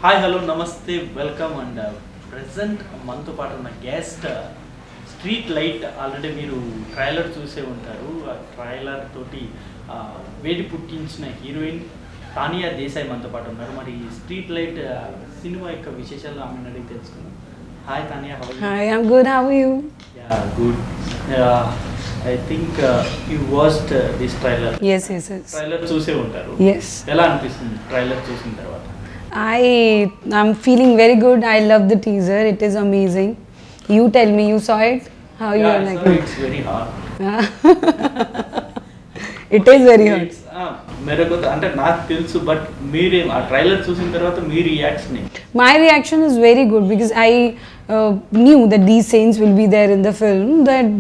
Hi hello నమస్తే welcome and present మనతో పాటు ఉన్న గెస్ట్ స్ట్రీట్ లైట్. ఆల్రెడీ మీరు ట్రైలర్ చూసే ఉంటారు. ఆ ట్రైలర్ తోటి వేడి పుట్టించిన హీరోయిన్ తానియా దేశాయ్ మనతో పాటు ఉన్నారు. మరి స్ట్రీట్ లైట్ సినిమా యొక్క విశేషాలు ఆమెను అడిగి తెలుసుకుందాం. Hi Tania, how are you? Hi, I'm good. How are you? Yeah good. I think you watched this trailer. Yes. Trailer చూసే ఉంటారు. Yes. ఎలా అనిపిస్తుంది ట్రైలర్ చూసిన తర్వాత? I'm feeling very good. I love the teaser. It is amazing. You tell me, you saw it? How you are like it? It's very hard. It is very hard. మెరకు అంటే నాకు తెలుసు, but మీరేం ఆ trailer చూసిన తర్వాత మీ reaction? My reaction is very good because I knew that these scenes will be there in the film.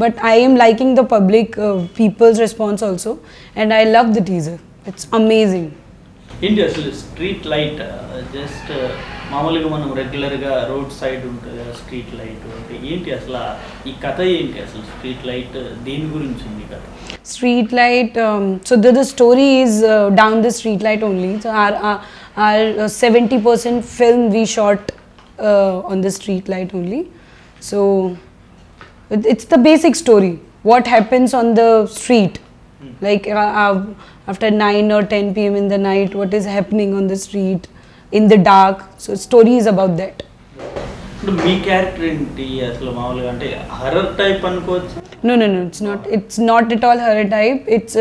But I am liking the public people's response also, and I love the teaser. It's amazing. ఏంటి అసలు street light? Just మామూలుగా మనం రెగ్యులర్గా road side ఉంటుంది కదా street light అంటే ఏంటి అసలు ఈ కథ ఏంటి? అసలు స్ట్రీట్ లైట్ దేని గురించి ఉంది కథ? Street light. So the story is down the street light only. So our 70% film we shot on the street light only. So it's the basic story. What happens on the street, like after 9 or 10 p.m. in the night, what is happening on the street in the dark. So story is about that. ఇప్పుడు మీ character ఏంటి అసలు? మామూలుగా అంటే horror type అనుకోవచ్చు? No, it's not at all horror type. It's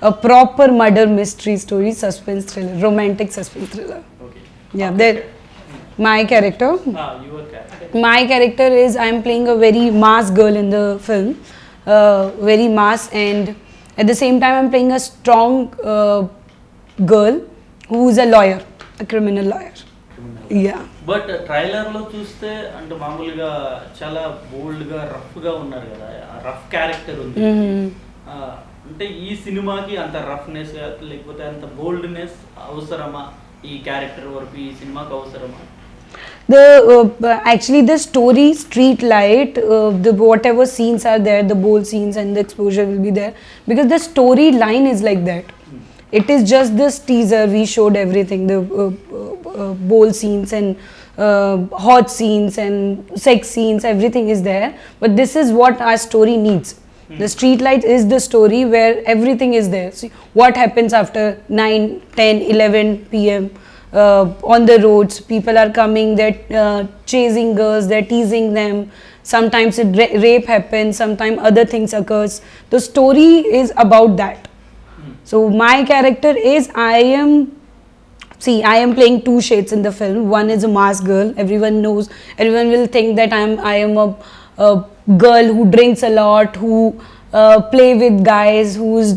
a proper murder mystery story, suspense thriller, romantic suspense thriller. Okay. Yeah, there. My character. Your character. My character is I am playing a very mass girl in the film, very mass, and at the same time I'm playing a strong girl who is a lawyer, a criminal lawyer. Yeah. But ట్రైలర్లో చూస్తే అంటే మామూలుగా చాలా బోల్డ్గా రఫ్గా ఉన్నారు కదా, rough character ఉంది. అంటే ఈ సినిమాకి అంత రఫ్నెస్ లేకపోతే అంత బోల్డ్నెస్ అవసరమా? ఈ క్యారెక్టర్ వరకు ఈ సినిమాకి అవసరమా? Actually the story Street Light, the whatever scenes are there, the bold scenes and the exposure will be there because the storyline is like that. It is just this teaser we showed everything, the bold scenes and hot scenes and sex scenes, everything is there, but this is what our story needs. The Street Light is the story where everything is there. See what happens after 9, 10, 11 p.m. On the roads, people are coming, they're chasing girls, they're teasing them. Sometimes rape happens, sometimes other things occurs. The story is about that. So my character is I am playing two shades in the film. One is a mass girl. Everyone knows. Everyone will think that I am a girl who drinks a lot, who play with guys, who's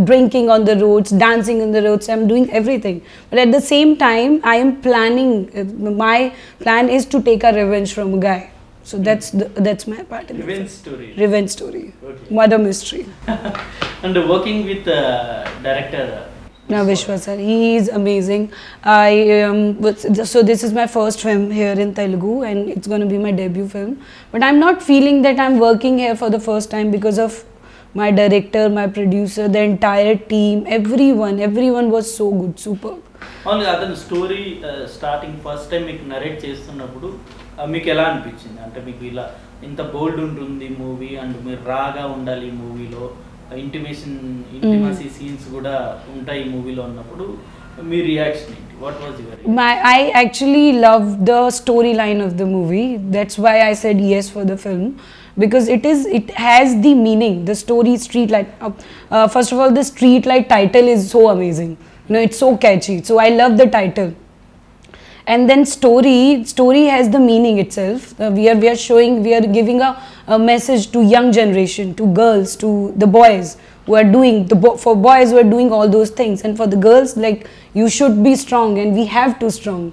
drinking on the roads, dancing on the roads. I'm doing everything. But at the same time, I am planning. My plan is to take a revenge from a guy. So that's my part in Revenge story. Revenge story. Okay. Murder mystery. And working with director Now Vishwa sir, he is amazing. So this is my first film here in Telugu and it's going to be my debut film. But I'm not feeling that I'm working here for the first time because of my director, my producer, the entire team, everyone was so good, superb. Only అతని story starting first time మీకు narrate చేస్తున్నప్పుడు మీకు ఎలా అనిపించింది? అంటే మీకు ఇలా ఇంత బోల్డ్ ఉంటుంది మూవీ అండ్ మీరు రాగా ఉండాలి ఈ మూవీలో, ఇంటిమసీ సీన్స్ కూడా ఉంటాయి ఈ మూవీలో ఉన్నప్పుడు మీ రియాక్షన్ ఏంటి? What was your? I actually love the storyline of the movie. That's why I said yes for the film because it has the meaning. The story Street Light. First of all, the Street Light title is so amazing. You know, it's so catchy. So I love the title. And then story has the meaning itself. We are giving a message to young generation, to girls, to the boys who are doing for boys who are doing all those things, and for the girls, like, you should be strong and we have to strong.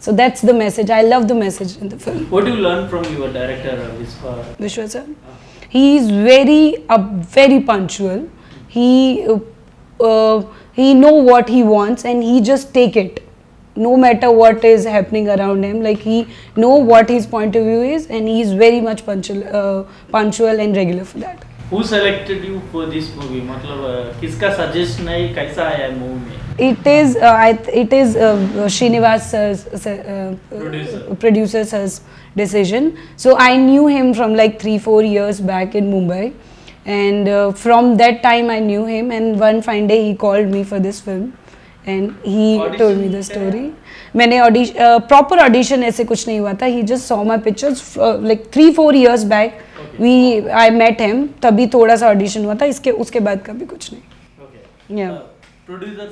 So that's the message. I love the message in the film. What do you learn from your director Vishwa sir? He is very punctual. He know what he wants and he just take it. No matter what is happening around him, like he know what his point of view is and he is very much punctual and regular for that. Who selected you for this movie? मतलब किसका suggestion है, कैसा आया movie में? It is Srinivas sir's producer sir's decision. So I knew him from like 3-4 years back in Mumbai, and from that time I knew him. And one fine day he called me for this film, and he told me the story. मैंने proper audition ऐसे कुछ नहीं हुआ था. He just saw my pictures like 3-4 years back. I met him. तभी थोड़ा सा audition हुआ था. उसके बाद का भी कुछ नहीं. Okay. Yeah. प्रोड्यूसर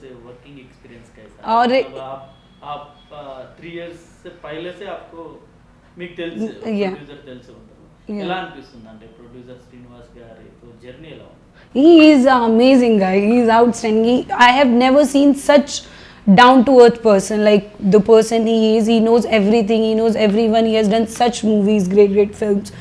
से वर्किंग एक्सपीरियंस कैसा? और आप 3 years से पहले से आपको మీకు తెలుసు Yeah. ప్రొడ్యూసర్ తెలుసు ఉంటారు. Yeah. ఎలా అనిపిస్తుంది అంటే ప్రొడ్యూసర్ శ్రీనివాస్ గారి జర్నీ ఎలా ఉంది? He is an amazing guy. He is outstanding. I have never seen such down to earth person, like the person he is. He knows everything. He knows everyone. He has done such movies, great films,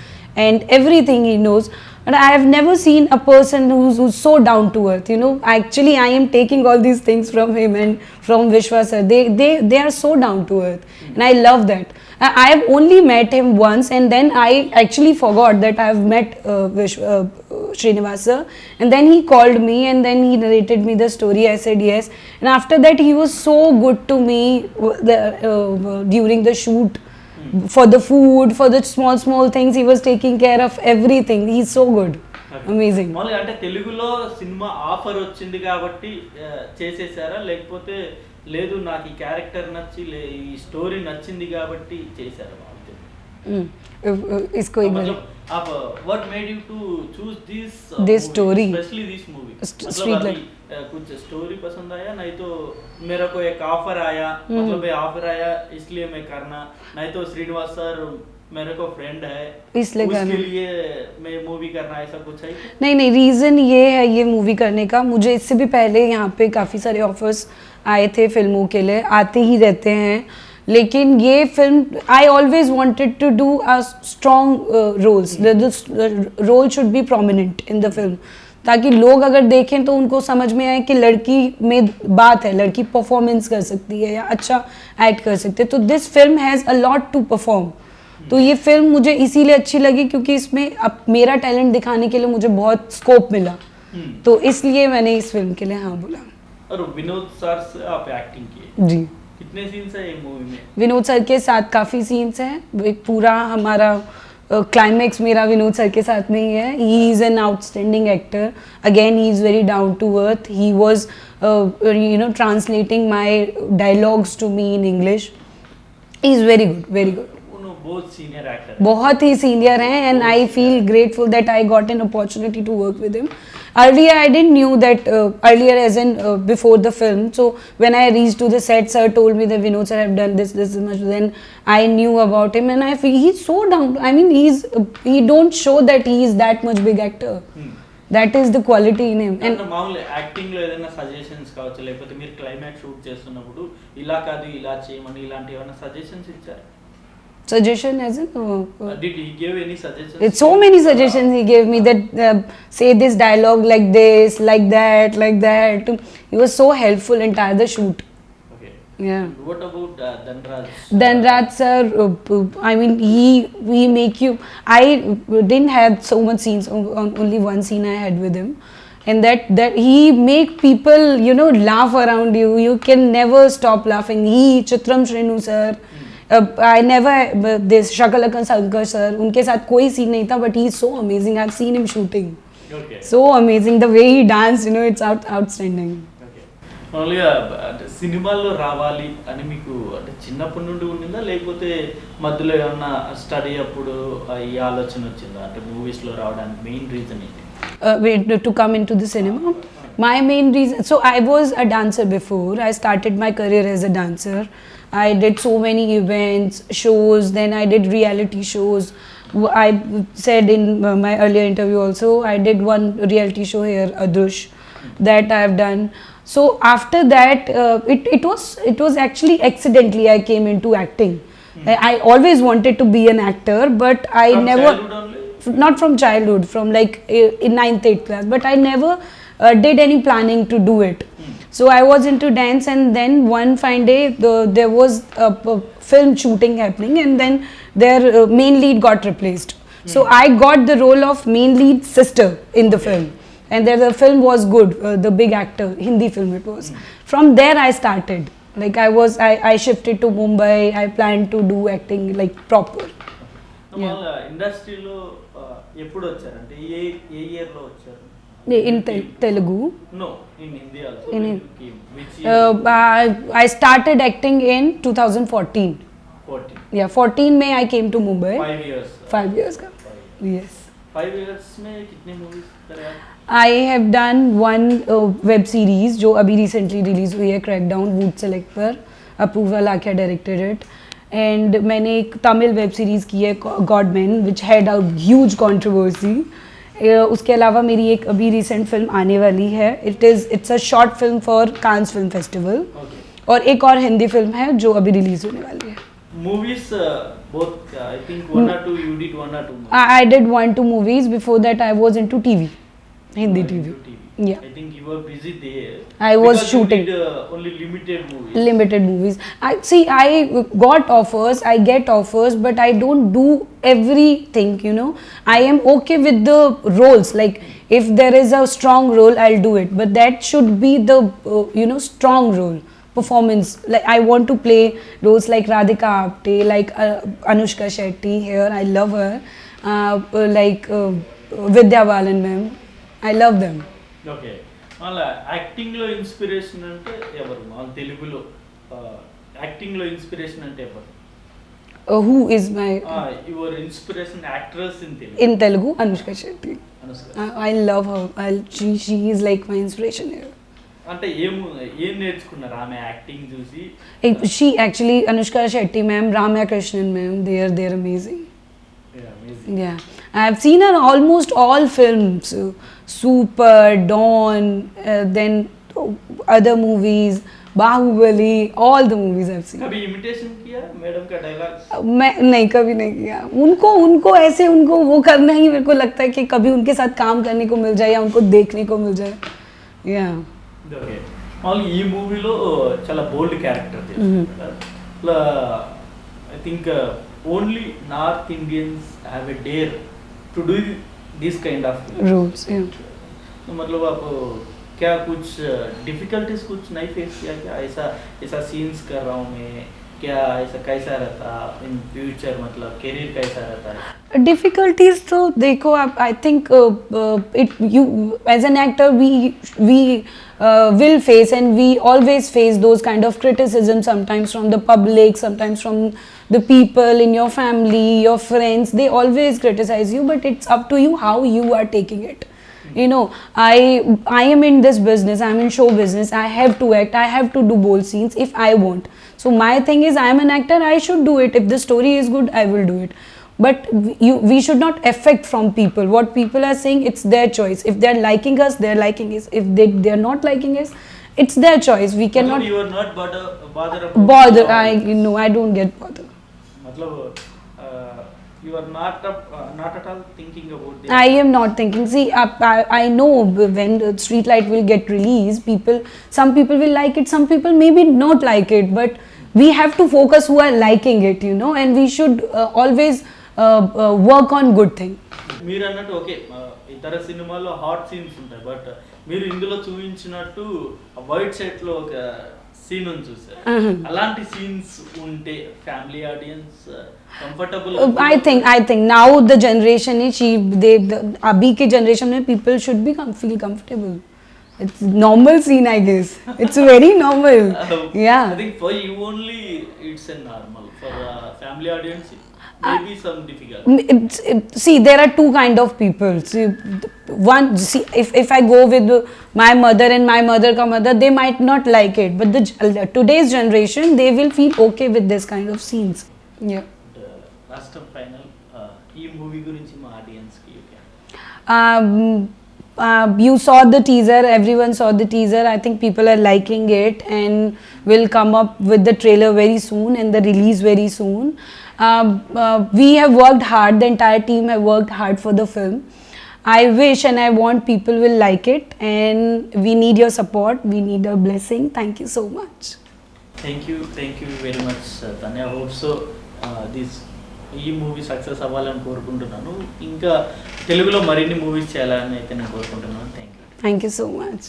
and everything he knows. And I have never seen a person who's so down to earth. You know, actually, I am taking all these things from him and from Vishwa sir. They are so down to earth, and I love that. I have only met him once, and then I actually forgot that I have met Srinivas sir. And then he called me, and then he narrated me the story. I said yes, and after that he was so good to me during the shoot. For the food, for the small things, he was taking care of everything. He's so good. Amazing. మామూలుగా అంటే తెలుగులో cinema offer వచ్చింది కాబట్టి చేసేసారా, లేకపోతే లేదు నాకు ఈ character నచ్చి ఈ స్టోరీ నచ్చింది కాబట్టి చేశారా? इसको एक बार आप what made you to choose this This movie, story. especially this movie? Street मतलब light. अभी कुछ स्टोरी पसंद आया, नहीं तो मेरे को एक ऑफर आया, मतलब ये ऑफर आया इसलिए मैं करना, नहीं तो श्रीनिवास सर मेरे को फ्रेंड है इसलिए उसके करना। लिए मैं मूवी करना, ऐसा कुछ है? नहीं, रीज़न ये है ये मूवी करने का. मुझे इससे भी पहले यहाँ पे काफ़ी सारे ऑफर्स आए थे फिल्मों के लिए, आते ही रहते हैं. लेकिन ये film I always wanted to do a strong roles. The role should be prominent in the film, ताकि लोग अगर देखें तो उनको समझ में आए कि लड़की में बात है, लड़की परफॉर्मेंस कर सकती है या अच्छा एक्ट कर सकती है. तो this film has a lot to perform. तो ये फिल्म मुझे इसीलिए अच्छी लगी क्योंकि इसमें अब मेरा टैलेंट दिखाने के लिए मुझे बहुत स्कोप मिला. तो इसलिए मैंने इस फिल्म के लिए हाँ बोला. और विनोद सर से आप एक्टिंग किए, जी. कितने सीन्स है ये मूवी में? विनोद सर के साथ काफ़ी सीन्स हैं. एक पूरा हमारा क्लाइमैक्स मेरा विनोद सर के साथ में ही है. He is an outstanding actor. Again he is very down to earth. He was translating my dialogues to me in English. He is very good, very good. बहुत सीनियर एक्टर, बहुत ही senior हैं, and I feel grateful that I got an opportunity to work with him. Earlier I didn't knew that earlier as in before the film. So when I reached to the set, sir told me that Vinod sir have done this much. Then I knew about him, and I feel he's so down. I mean he don't show that he is that much big actor. That is the quality in him. And మామూలు acting లో ఏదైనా suggestions కావచ్చు, లేకపోతే మీరు climax shoot చేస్తున్నప్పుడు ఇలా కాదు ఇలా చేయమని ఇలాంటి ఏమైనా సజెషన్స్ ఇచ్చారు? suggestion as in Did he give any suggestions? it's so many suggestions he gave me that say this dialogue like this, like that, like that. He was so helpful entire the shoot. Okay. Yeah. What about Dhanraj? Dhanraj sir, I mean he make you. I didn't have so much scenes. Only one scene I had with him, and that he make people laugh around you. You can never stop laughing. He Chitram Shrenu sir. I never this Shakalaka Shankar sir. उनके साथ कोई scene नहीं था, but he is so amazing. I've seen him shooting. Okay. So amazing the way he danced. It's outstanding. మామూలుగా అంటే సినిమాల్లో రావాలి అని మీకు అంటే చిన్నప్పటి నుండి ఉండిందా, లేకపోతే మధ్యలో ఏమన్నా స్టడీ అప్పుడు ఈ ఆలోచన వచ్చిందా? అంటే మూవీస్లో రావడానికి మెయిన్ రీజన్ ఏంటి? To come into the cinema, my main reason. So I was a dancer before. I started my career as a dancer. I did so many events, shows. Then I did reality shows. I said in my earlier interview also, I did one reality show here, Adrush, that I have done. So after that, it was actually accidentally I came into acting. I always wanted to be an actor, but I From never. childhood only? Not from childhood, from like in 9th 8th class, but I never did any planning to do it. So I was into dance, and then one fine day there was a film shooting happening, and then their main lead got replaced. So I got the role of main lead sister in the film, and the film was good. The big actor, Hindi film it was. From there I started. Like I shifted to Mumbai. I planned to do acting like proper. మళ్ళీ ఇండస్ట్రీలో ఎప్పుడు వచ్చారంటే ఏ ఏ ఇయర్లో వచ్చారు? In Telugu. No, in Hindi also. In When Hin- you came, which year? I started acting in 2014. 14. Yeah, 14 May I came to Mumbai. 5 years. 5 years का. Yes. 5 years में कितने movies करे आप? I have done one web series जो अभी recently release हुई है, Crackdown Wood Select पर. Apurva Lakhia directed it. And मैंने एक तमिल वेब सीरीज़ की है Godman which had a huge controversy. उसके अलावा मेरी एक अभी रिसेंट फिल्म आने वाली है. It's a short film for Cannes Film Festival. Okay. और एक और हिंदी फिल्म है जो अभी रिलीज होने वाली है. Movies, both, I think 1 or 2, you did 1 or 2 movies. I did 1-2 movies. Before that I was into TV, Hindi You were TV. into TV. Yeah. I think you were busy there. I was Because shooting. You did only limited movies. Limited movies. I got offers, I get offers, but I don't do everything, you know. I am okay with the roles. Like if there is a strong role, I'll do it. But that should be the strong role. Performance. Like I want to play roles like Radhika Apte, like Anushka Shetty here. I love her. Like Vidya Balan ma'am. I love them. Okay మళ్ళీ యాక్టింగ్లో inspiration అంటే ఎవరు? మా తెలుగులో యాక్టింగ్లో inspiration అంటే ఎవరు? Who is my your inspiration actress in Telugu? in Telugu? Anushka Shetty. Anushka. I love her. She is like my inspiration here. అంటే ఏం నేర్చుకున్నారు ఆమె యాక్టింగ్ చూసి? She actually, Anushka Shetty ma'am, Ramya Krishnan ma'am, they're amazing. Amazing. Yeah, I have seen her almost all films, Super, Dawn, then other movies, Bahubali, all the movies I've seen. कभी imitation किया madam का dialogue? मैं नहीं, कभी नहीं किया. उनको ऐसे उनको वो करना ही मेरे को लगता है कि कभी उनके साथ काम करने को मिल जाए या उनको देखने को मिल जाए. Yeah. ఓకే మామూలు ఈ మూవీలో చాలా బోల్డ్ క్యారెక్టర్ చేస్తారు. I think only north Indians have a dare to do this kind of Roles, yeah. तो मतलब आप क्या कुछ डिफिकल्टीज कुछ नहीं फेस किया क्या? ऐसा सीन्स कर रहा हूँ मैं, क्या ऐसा कैसा रहता इन फ्यूचर, मतलब करियर कैसा रहता है? Difficulties तो देखो आप, I think you as an actor we will face, and we always face those kind of criticism, sometimes from the public, sometimes from the people in your family, your friends. They always criticize you, but it's up to you how you are taking it. You know, I am in this business, I'm in show business. I have to act, I have to do bold scenes if I want. So my thing is, I am an actor, I should do it. If the story is good, I will do it. But we should not affect from people. What people are saying, it's their choice. If they're liking us, they're liking us. If they're not liking us, it's their choice. We cannot मतलब you are not bother bother. I don't get bothered. मतलब you are not at all thinking about the I am not thinking. See, I know when the Streetlight will get released, some people will like it, some people maybe not like it, but we have to focus who are liking it, you know, and we should always work on good thing. మీరు అన్నట్టు okay ఇతర సినిమాల్లో hot scenes ఉంటాయి, but మీరు ఇందులో చూపించినట్టు white shirt లో ఒక సీన్ ఉంది చూసారు. అలాంటి సీన్స్ ఉంటే family audience comfortable? I think now the generation is abhi ke generation mein people should be feel comfortable. It's normal scene, I guess. It's very normal. Yeah. I think for you only it's a normal. For family audience maybe some difficult. See, there are two kind of people. See, if I go with my mother and my mother ka mother, they might not like it, but today's generation, they will feel okay with this kind of scenes. Yeah. Last and final, ఈ movie గురించి మా audience కి you saw the teaser, everyone saw the teaser. I think people are liking it and will come up with the trailer very soon and the release very soon. We have worked hard, the entire team have worked hard for the film. I wish and I want people will like it, and we need your support, we need your blessing. Thank you so much. Thank you very much, Tanya. I hope so this ఈ movie success అవ్వాలని కోరుకుంటున్నాను. ఇంకా తెలుగులో మరిన్ని movies చేయాలని అయితే నేను కోరుకుంటున్నాను. Thank you. Thank you so much.